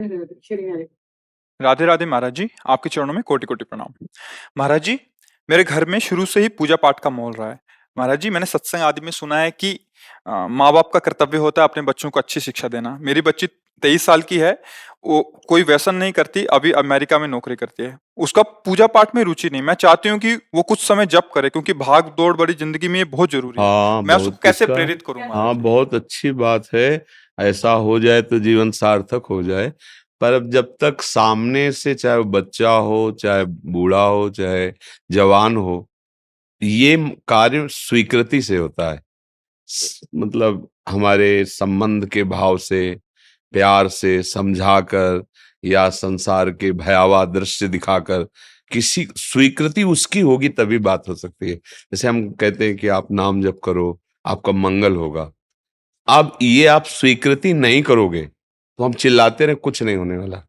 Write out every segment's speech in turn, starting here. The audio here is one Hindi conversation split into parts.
राधे राधे महाराज जी, आपके चरणों में कोटि कोटि प्रणाम। महाराज जी, मेरे घर में शुरू से ही पूजा पाठ का माहौल रहा है। महाराज जी, मैंने सत्संग आदि में सुना है कि माँ बाप का कर्तव्य होता है अपने बच्चों को अच्छी शिक्षा देना। मेरी बच्ची 23 साल की है, वो कोई व्यसन नहीं करती, अभी अमेरिका में नौकरी करती है। उसका पूजा पाठ में रुचि नहीं। मैं चाहती हूँ कि वो कुछ समय जप करे, क्योंकि भाग दौड़ बड़ी जिंदगी में ये बहुत जरूरी है। हाँ, मैं उसको बहुत कैसे इसका प्रेरित करूँ महाराज हाँ, जी? बहुत अच्छी बात है। ऐसा हो जाए तो जीवन सार्थक हो जाए। पर अब जब तक सामने से, चाहे वो बच्चा हो, चाहे बूढ़ा हो, चाहे जवान हो, ये कार्य स्वीकृति से होता है। मतलब हमारे संबंध के भाव से, प्यार से समझाकर, या संसार के भयावह दृश्य दिखाकर, किसी स्वीकृति उसकी होगी तभी बात हो सकती है। जैसे हम कहते हैं कि आप नाम जप करो, आपका मंगल होगा। अब ये आप स्वीकृति नहीं करोगे तो हम चिल्लाते रहे, कुछ नहीं होने वाला।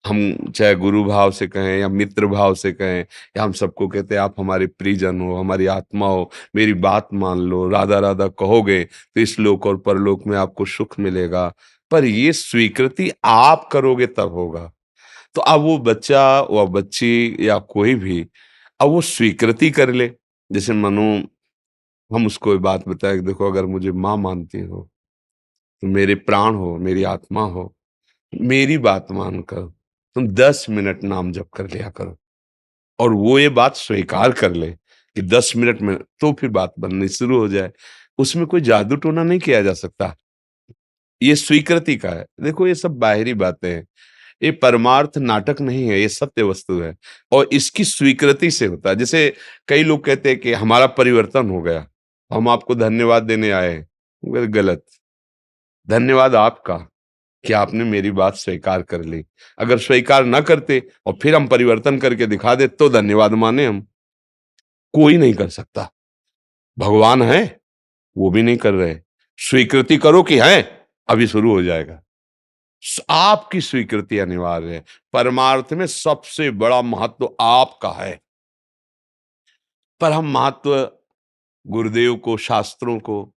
हम चाहे गुरु भाव से कहें या मित्र भाव से कहें, या हम सबको कहते हैं आप हमारे परिजन हो, हमारी आत्मा हो, मेरी बात मान लो, राधा राधा कहोगे तो इस लोक और परलोक में आपको सुख मिलेगा। पर ये स्वीकृति आप करोगे तब होगा। तो अब वो बच्चा व बच्ची या कोई भी, अब वो स्वीकृति कर ले। जैसे मानो हम उसको ये बात बताए कि देखो, अगर मुझे माँ मानती हो तो मेरे प्राण हो, मेरी आत्मा हो, मेरी बात मानकर तुम 10 मिनट नाम जप कर लिया करो। और वो ये बात स्वीकार कर ले कि 10 मिनट में, तो फिर बात बननी शुरू हो जाए। उसमें कोई जादू टोना नहीं किया जा सकता। ये स्वीकृति का है। देखो, ये सब बाहरी बातें हैं। ये परमार्थ नाटक नहीं है, ये सत्य वस्तु है। और इसकी स्वीकृति से होता है। जैसे कई लोग कहते हैं कि हमारा परिवर्तन हो गया, हम आपको धन्यवाद देने आए हैं। गलत। धन्यवाद आपका कि आपने मेरी बात स्वीकार कर ली। अगर स्वीकार ना करते और फिर हम परिवर्तन करके दिखा दे तो धन्यवाद माने हम। कोई नहीं कर सकता। भगवान है, वो भी नहीं कर रहे। स्वीकृति करो कि हैं, अभी शुरू हो जाएगा। आपकी स्वीकृति अनिवार्य है। परमार्थ में सबसे बड़ा महत्व आपका है। पर हम महत्व गुरुदेव को, शास्त्रों को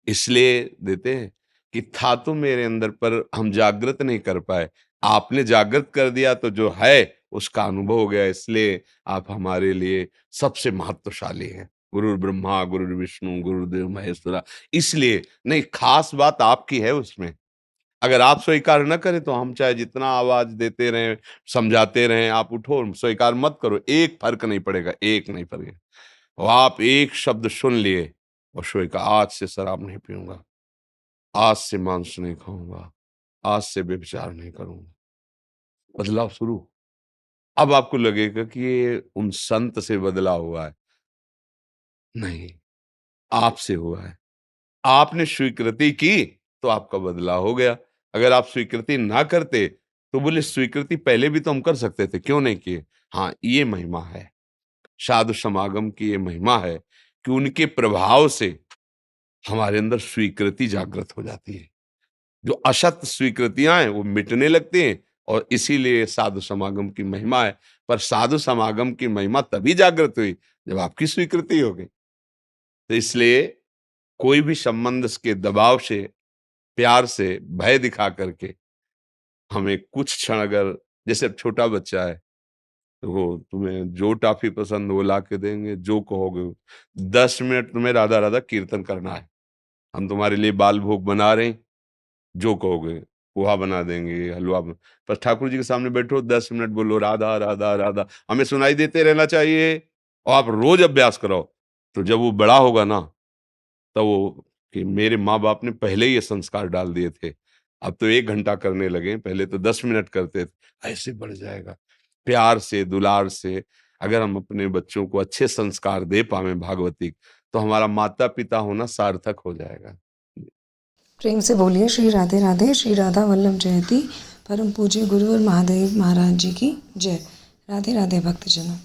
इसलिए देते हैं कि था तो मेरे अंदर, पर हम जागृत नहीं कर पाए। आपने जागृत कर दिया तो जो है उसका अनुभव हो गया। इसलिए आप हमारे लिए सबसे महत्वशाली हैं। गुरु ब्रह्मा, गुरु विष्णु, गुरुदेव महेश्वरा। इसलिए नहीं, खास बात आपकी है उसमें। अगर आप स्वीकार न करें तो हम चाहे जितना आवाज देते रहें, समझाते रहें, आप उठो, स्वीकार मत करो, एक फर्क नहीं पड़ेगा, एक नहीं पड़ेगा। और आप एक शब्द सुन लिए और स्वीकार, आज से शराब नहीं पीऊंगा, आज से मांस नहीं खाऊंगा, आज से व्यभिचार नहीं करूंगा, बदलाव शुरू। अब आपको लगेगा कि ये उन संत से बदला हुआ है। नहीं, आपसे हुआ है। आपने स्वीकृति की तो आपका बदलाव हो गया। अगर आप स्वीकृति ना करते तो बोले स्वीकृति पहले भी तो हम कर सकते थे, क्यों नहीं किए? हाँ, ये महिमा है। साधु समागम की ये महिमा है कि उनके प्रभाव से हमारे अंदर स्वीकृति जागृत हो जाती है। जो असत स्वीकृतियां हैं वो मिटने लगती हैं। और इसीलिए साधु समागम की महिमा है। पर साधु समागम की महिमा तभी जागृत हुई जब आपकी स्वीकृति हो गई। तो इसलिए कोई भी संबंध के दबाव से, प्यार से, भय दिखा करके हमें कुछ क्षण, अगर जैसे अब छोटा बच्चा है तो वो तुम्हें जो टॉफी पसंद वो ला के देंगे, जो कहोगे। 10 मिनट तुम्हें राधा राधा कीर्तन करना है, हम तुम्हारे लिए बाल भोग बना रहे हैं, जो कहोगे पोहा बना देंगे, पर ठाकुर जी के सामने बैठो, 10 मिनट बोलो राधा राधा राधा, हमें सुनाई देते रहना चाहिए। और आप रोज अभ्यास करो, तो जब वो बड़ा होगा ना, तब वो कि मेरे माँ बाप ने पहले ही ये संस्कार डाल दिए थे, अब तो 1 घंटा करने लगे, पहले तो 10 मिनट करते थे। ऐसे बढ़ जाएगा। प्यार से, दुलार से अगर हम अपने बच्चों को अच्छे संस्कार दे पावे भागवती, तो हमारा माता पिता होना सार्थक हो जाएगा। प्रेम से बोलिए श्री राधे राधे। श्री राधा वल्लभ जयती। परम पूज्य गुरु और महादेव महाराज जी की जय। राधे राधे भक्तजनों।